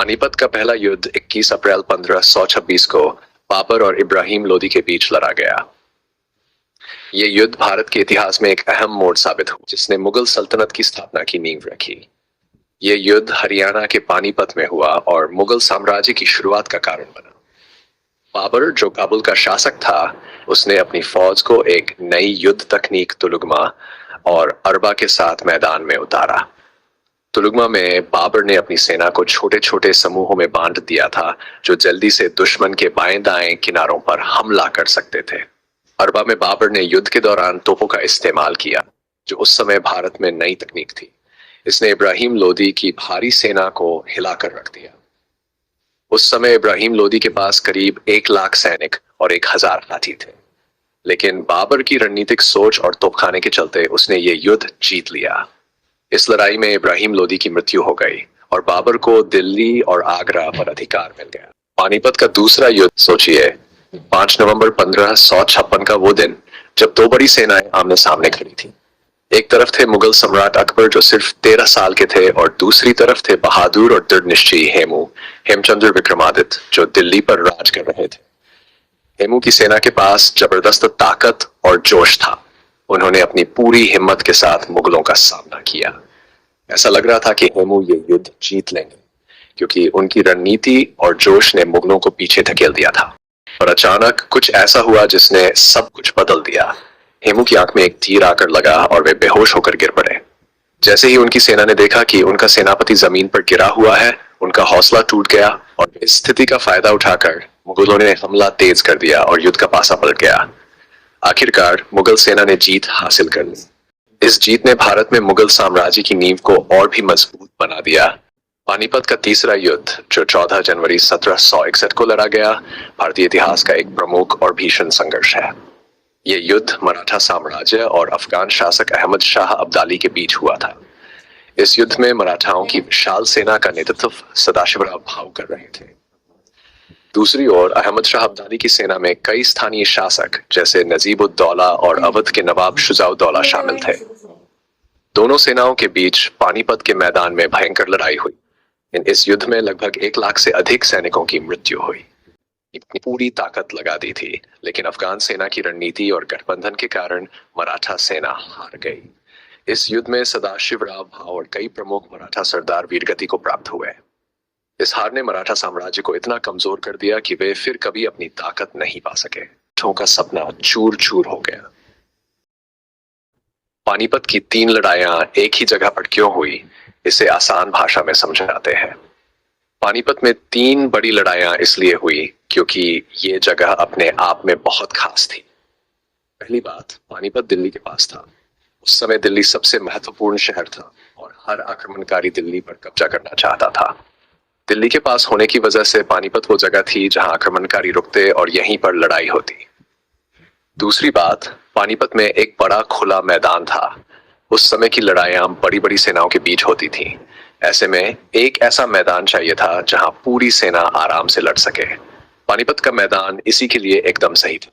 पानीपत का पहला युद्ध 21 अप्रैल 1526 को बाबर और इब्राहिम लोदी के बीच लड़ा गया। ये युद्ध भारत के इतिहास में एक अहम मोड़ साबित हुआ, जिसने मुगल सल्तनत की स्थापना की नींव रखी। ये युद्ध हरियाणा के पानीपत में हुआ और मुगल साम्राज्य की शुरुआत का कारण बना। बाबर, जो काबुल का शासक था, उसने अपनी फौज को एक नई युद्ध तकनीक तुलुगमा और अरबा के साथ मैदान में उतारा। तुलुगमा में बाबर ने अपनी सेना को छोटे छोटे समूहों में बांट दिया था, जो जल्दी से दुश्मन के बाएं दाएं किनारों पर हमला कर सकते थे। अरबा में बाबर ने युद्ध के दौरान तोपों का इस्तेमाल किया, जो उस समय भारत में नई तकनीक थी। इसने इब्राहिम लोदी की भारी सेना को हिलाकर रख दिया। उस समय इब्राहिम लोदी के पास करीब 1 लाख सैनिक और 1000 हाथी थे, लेकिन बाबर की रणनीतिक सोच और तोपखाने के चलते उसने ये युद्ध जीत लिया। इस लड़ाई में इब्राहिम लोदी की मृत्यु हो गई और बाबर को दिल्ली और आगरा पर अधिकार मिल गया। पानीपत का दूसरा युद्ध सोचिए, 5 नवंबर 1556 का वो दिन जब दो बड़ी सेनाएं आमने सामने खड़ी थी। एक तरफ थे मुगल सम्राट अकबर, जो सिर्फ 13 साल के थे, और दूसरी तरफ थे बहादुर और दृढ़ निश्चयी हेमचंद्र विक्रमादित्य, जो दिल्ली पर राज कर रहे थे। हेमू की सेना के पास जबरदस्त ताकत और जोश था। उन्होंने अपनी पूरी हिम्मत के साथ मुगलों का सामना किया। ऐसा लग रहा था कि हेमू ये युद्ध जीत लेंगे, क्योंकि उनकी रणनीति और जोश ने मुगलों को पीछे धकेल दिया था। और अचानक कुछ ऐसा हुआ जिसने सब कुछ बदल दिया। हेमू की आंख में एक तीर आकर लगा और वे बेहोश होकर गिर पड़े। जैसे ही उनकी सेना ने देखा कि उनका सेनापति जमीन पर गिरा हुआ है, उनका हौसला टूट गया और इस स्थिति का फायदा उठाकर मुगलों ने हमला तेज कर दिया और युद्ध का पासा पलट गया। आखिरकार मुगल सेना ने जीत हासिल कर ली। इस जीत ने भारत में मुगल साम्राज्य की नींव को और भी मजबूत बना दिया। पानीपत का तीसरा युद्ध, जो 14 जनवरी 1761 को लड़ा गया, भारतीय इतिहास का एक प्रमुख और भीषण संघर्ष है। ये युद्ध मराठा साम्राज्य और अफगान शासक अहमद शाह अब्दाली के बीच हुआ था। इस युद्ध में मराठाओं की विशाल सेना का नेतृत्व सदाशिवराव भाऊ कर रहे थे। दूसरी ओर अहमद शाह अब्दाली की सेना में कई स्थानीय शासक जैसे नजीब-उद-दौला और अवध के नवाब शुजा-उद-दौला शामिल थे। दोनों सेनाओं के बीच पानीपत के मैदान में भयंकर लड़ाई हुई। इस युद्ध में लगभग 1 लाख से अधिक सैनिकों की मृत्यु हुई। अपनी पूरी ताकत लगा दी थी, लेकिन अफगान सेना की रणनीति और गठबंधन के कारण मराठा सेना हार गई। इस युद्ध में सदाशिवराव भाऊ और कई प्रमुख मराठा सरदार वीरगति को प्राप्त हुए। इस हार ने मराठा साम्राज्य को इतना कमजोर कर दिया कि वे फिर कभी अपनी ताकत नहीं पा सके। मराठों का सपना चूर चूर हो गया। पानीपत की 3 लड़ाइयां एक ही जगह पर क्यों हुई, इसे आसान भाषा में समझाते हैं। पानीपत में 3 बड़ी लड़ाइयां इसलिए हुई क्योंकि ये जगह अपने आप में बहुत खास थी। पहली बात, पानीपत दिल्ली के पास था। उस समय दिल्ली सबसे महत्वपूर्ण शहर था और हर आक्रमणकारी दिल्ली पर कब्जा करना चाहता था। दिल्ली के पास होने की वजह से पानीपत वो जगह थी जहां आक्रमणकारी रुकते और यहीं पर लड़ाई होती। दूसरी बात, पानीपत में एक बड़ा खुला मैदान था। उस समय की लड़ाइयां बड़ी बड़ी सेनाओं के बीच होती थी। ऐसे में एक ऐसा मैदान चाहिए था जहां पूरी सेना आराम से लड़ सके। पानीपत का मैदान इसी के लिए एकदम सही था।